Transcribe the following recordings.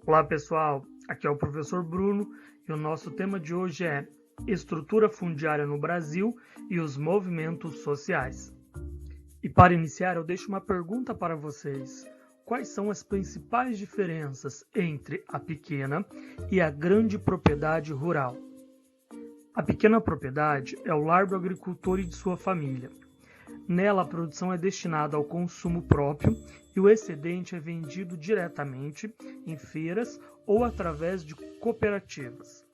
Olá pessoal, aqui é o professor Bruno e o nosso tema de hoje é Estrutura fundiária no Brasil e os movimentos sociais. E para iniciar eu deixo uma pergunta para vocês. Quais são as principais diferenças entre a pequena e a grande propriedade rural? A pequena propriedade é o lar do agricultor e de sua família. Nela, a produção é destinada ao consumo próprio e o excedente é vendido diretamente em feiras ou através de cooperativas.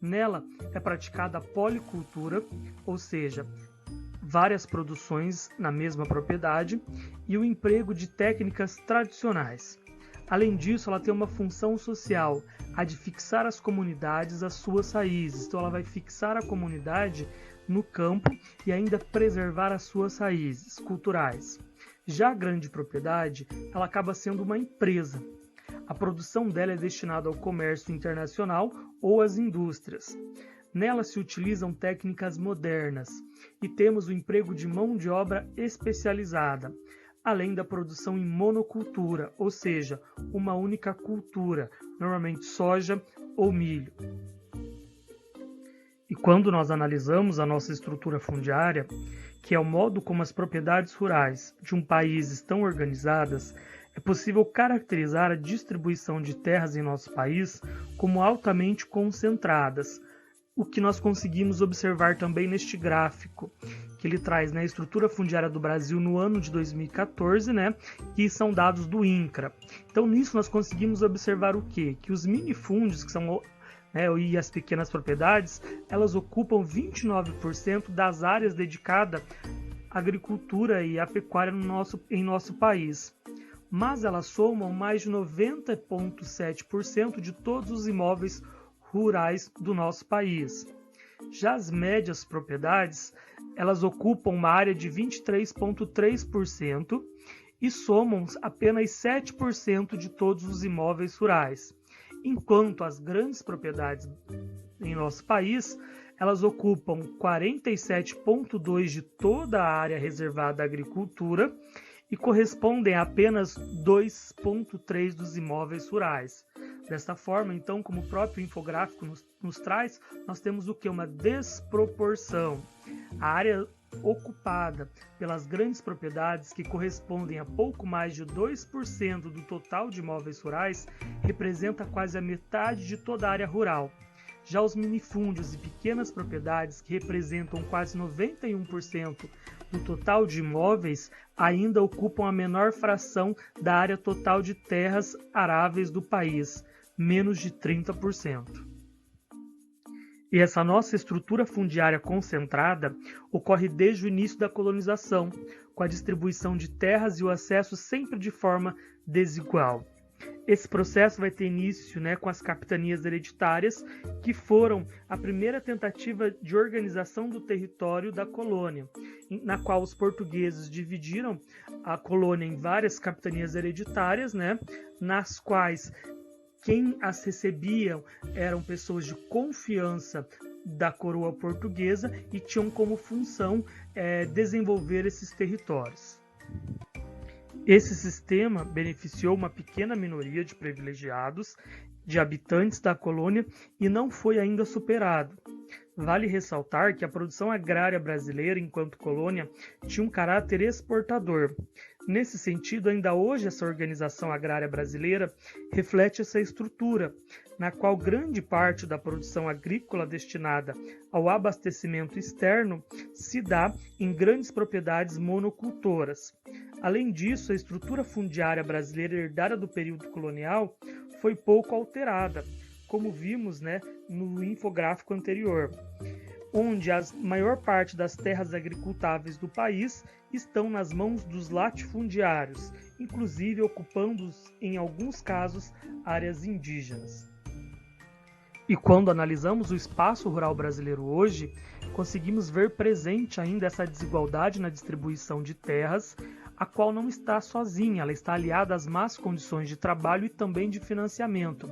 Nela, é praticada a policultura, ou seja, várias produções na mesma propriedade e o emprego de técnicas tradicionais. Além disso, ela tem uma função social, a de fixar as comunidades às suas raízes. Então, ela vai fixar a comunidade no campo e ainda preservar as suas raízes culturais. Já a grande propriedade, ela acaba sendo uma empresa. A produção dela é destinada ao comércio internacional ou às indústrias. Nela se utilizam técnicas modernas e temos o emprego de mão de obra especializada, além da produção em monocultura, ou seja, uma única cultura, normalmente soja ou milho. E quando nós analisamos a nossa estrutura fundiária, que é o modo como as propriedades rurais de um país estão organizadas, é possível caracterizar a distribuição de terras em nosso país como altamente concentradas, o que nós conseguimos observar também neste gráfico, que ele traz a estrutura fundiária do Brasil no ano de 2014, que são dados do INCRA. Então, nisso nós conseguimos observar o quê? Que os minifúndios, que são e as pequenas propriedades, elas ocupam 29% das áreas dedicadas à agricultura e à pecuária em nosso país. Mas elas somam mais de 90,7% de todos os imóveis rurais do nosso país. Já as médias propriedades, elas ocupam uma área de 23,3% e somam apenas 7% de todos os imóveis rurais. Enquanto as grandes propriedades em nosso país, elas ocupam 47,2% de toda a área reservada à agricultura e correspondem a apenas 2,3% dos imóveis rurais. Desta forma, então, como o próprio infográfico nos traz, nós temos o que? Uma desproporção. A área ocupada pelas grandes propriedades, que correspondem a pouco mais de 2% do total de imóveis rurais, representa quase a metade de toda a área rural. Já os minifúndios e pequenas propriedades, que representam quase 91% do total de imóveis, ainda ocupam a menor fração da área total de terras aráveis do país, menos de 30%. E essa nossa estrutura fundiária concentrada ocorre desde o início da colonização, com a distribuição de terras e o acesso sempre de forma desigual. Esse processo vai ter início com as capitanias hereditárias, que foram a primeira tentativa de organização do território da colônia, na qual os portugueses dividiram a colônia em várias capitanias hereditárias, nas quais quem as recebiam eram pessoas de confiança da coroa portuguesa e tinham como função desenvolver esses territórios. Esse sistema beneficiou uma pequena minoria de privilegiados, de habitantes da colônia, e não foi ainda superado. Vale ressaltar que a produção agrária brasileira, enquanto colônia, tinha um caráter exportador. Nesse sentido, ainda hoje essa organização agrária brasileira reflete essa estrutura, na qual grande parte da produção agrícola destinada ao abastecimento externo se dá em grandes propriedades monocultoras. Além disso, a estrutura fundiária brasileira herdada do período colonial foi pouco alterada, como vimos no infográfico anterior, onde a maior parte das terras agricultáveis do país estão nas mãos dos latifundiários, inclusive ocupando, em alguns casos, áreas indígenas. E quando analisamos o espaço rural brasileiro hoje, conseguimos ver presente ainda essa desigualdade na distribuição de terras, a qual não está sozinha, ela está aliada às más condições de trabalho e também de financiamento.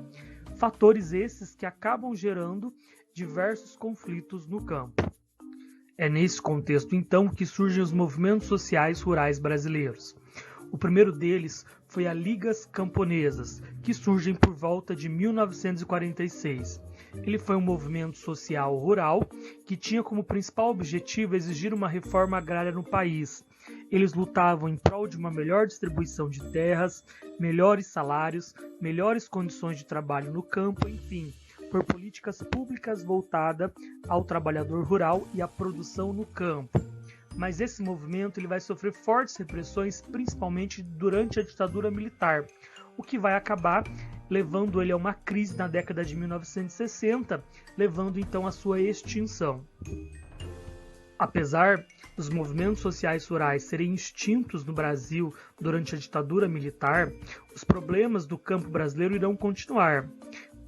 Fatores esses que acabam gerando diversos conflitos no campo. É nesse contexto, então, que surgem os movimentos sociais rurais brasileiros. O primeiro deles foi a Ligas Camponesas, que surgem por volta de 1946. Ele foi um movimento social rural que tinha como principal objetivo exigir uma reforma agrária no país. Eles lutavam em prol de uma melhor distribuição de terras, melhores salários, melhores condições de trabalho no campo, enfim, por políticas públicas voltadas ao trabalhador rural e à produção no campo. Mas esse movimento ele vai sofrer fortes repressões, principalmente durante a ditadura militar, o que vai acabar levando ele a uma crise na década de 1960, levando então à sua extinção. Apesar dos movimentos sociais rurais serem extintos no Brasil durante a ditadura militar, os problemas do campo brasileiro irão continuar,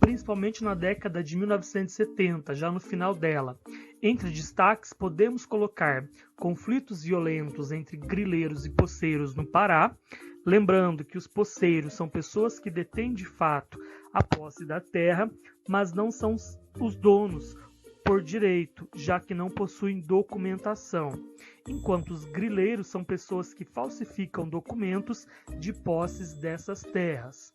principalmente na década de 1970, já no final dela. Entre destaques, podemos colocar conflitos violentos entre grileiros e poceiros no Pará, lembrando que os poceiros são pessoas que detêm de fato a posse da terra, mas não são os donos por direito, já que não possuem documentação, enquanto os grileiros são pessoas que falsificam documentos de posses dessas terras.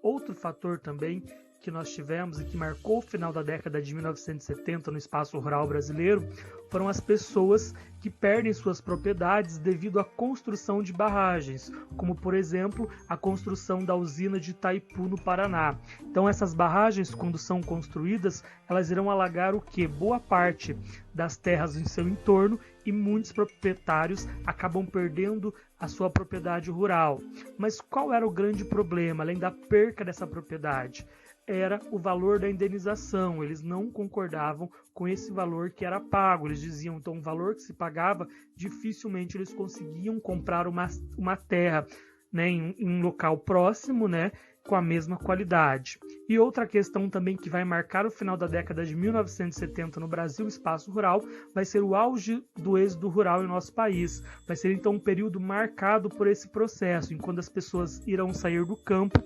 Outro fator também que nós tivemos e que marcou o final da década de 1970 no espaço rural brasileiro foram as pessoas que perdem suas propriedades devido à construção de barragens, como por exemplo a construção da usina de Itaipu no Paraná. Então essas barragens, quando são construídas, elas irão alagar o quê? Boa parte das terras em seu entorno e muitos proprietários acabam perdendo a sua propriedade rural. Mas qual era o grande problema, além da perca dessa propriedade? Era o valor da indenização. Eles não concordavam com esse valor que era pago. Eles diziam, então, o valor que se pagava, dificilmente eles conseguiam comprar uma terra, né, em um local próximo, né, com a mesma qualidade. E outra questão também que vai marcar o final da década de 1970 no Brasil, espaço rural, vai ser o auge do êxodo rural em nosso país. Vai ser então um período marcado por esse processo, em quando as pessoas irão sair do campo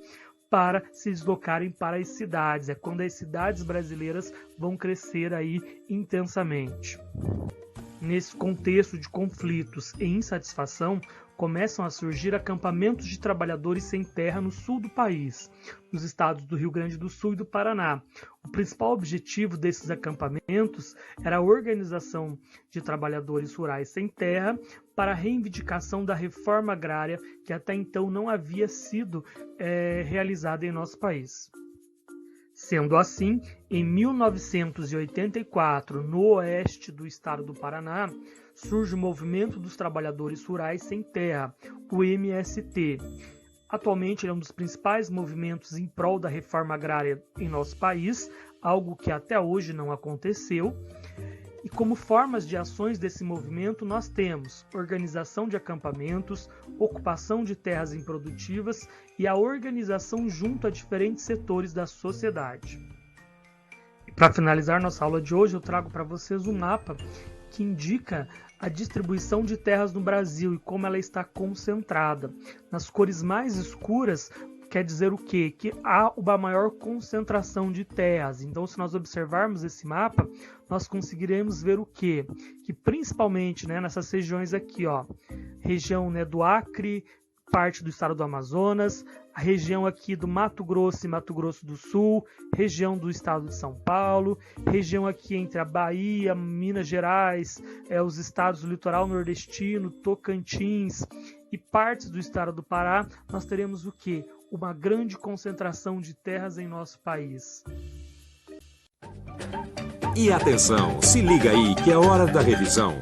para se deslocarem para as cidades. É quando as cidades brasileiras vão crescer aí intensamente. Nesse contexto de conflitos e insatisfação, começam a surgir acampamentos de trabalhadores sem terra no sul do país, nos estados do Rio Grande do Sul e do Paraná. O principal objetivo desses acampamentos era a organização de trabalhadores rurais sem terra para a reivindicação da reforma agrária que até então não havia sido realizada em nosso país. Sendo assim, em 1984, no oeste do estado do Paraná, surge o Movimento dos Trabalhadores Rurais Sem Terra, o MST. Atualmente, ele é um dos principais movimentos em prol da reforma agrária em nosso país, algo que até hoje não aconteceu. E como formas de ações desse movimento, nós temos organização de acampamentos, ocupação de terras improdutivas e a organização junto a diferentes setores da sociedade. Para finalizar nossa aula de hoje, eu trago para vocês um mapa que indica a distribuição de terras no Brasil e como ela está concentrada. Nas cores mais escuras, quer dizer o quê? Que há uma maior concentração de terras. Então, se nós observarmos esse mapa, nós conseguiremos ver o quê? Que principalmente, né, nessas regiões aqui, ó, região, né, do Acre, parte do estado do Amazonas, a região aqui do Mato Grosso e Mato Grosso do Sul, região do estado de São Paulo, região aqui entre a Bahia, Minas Gerais, os estados do litoral nordestino, Tocantins e partes do estado do Pará, nós teremos o quê? Uma grande concentração de terras em nosso país. E atenção, se liga aí que é hora da revisão.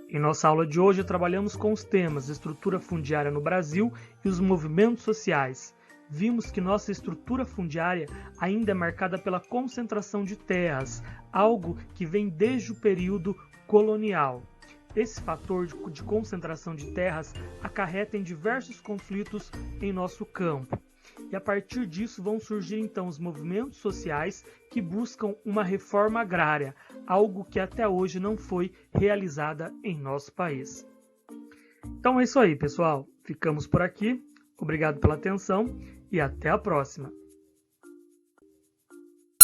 Em nossa aula de hoje, trabalhamos com os temas estrutura fundiária no Brasil e os movimentos sociais. Vimos que nossa estrutura fundiária ainda é marcada pela concentração de terras, algo que vem desde o período colonial. Esse fator de concentração de terras acarreta em diversos conflitos em nosso campo. E a partir disso vão surgir então os movimentos sociais que buscam uma reforma agrária, algo que até hoje não foi realizada em nosso país. Então é isso aí, pessoal. Ficamos por aqui. Obrigado pela atenção e até a próxima.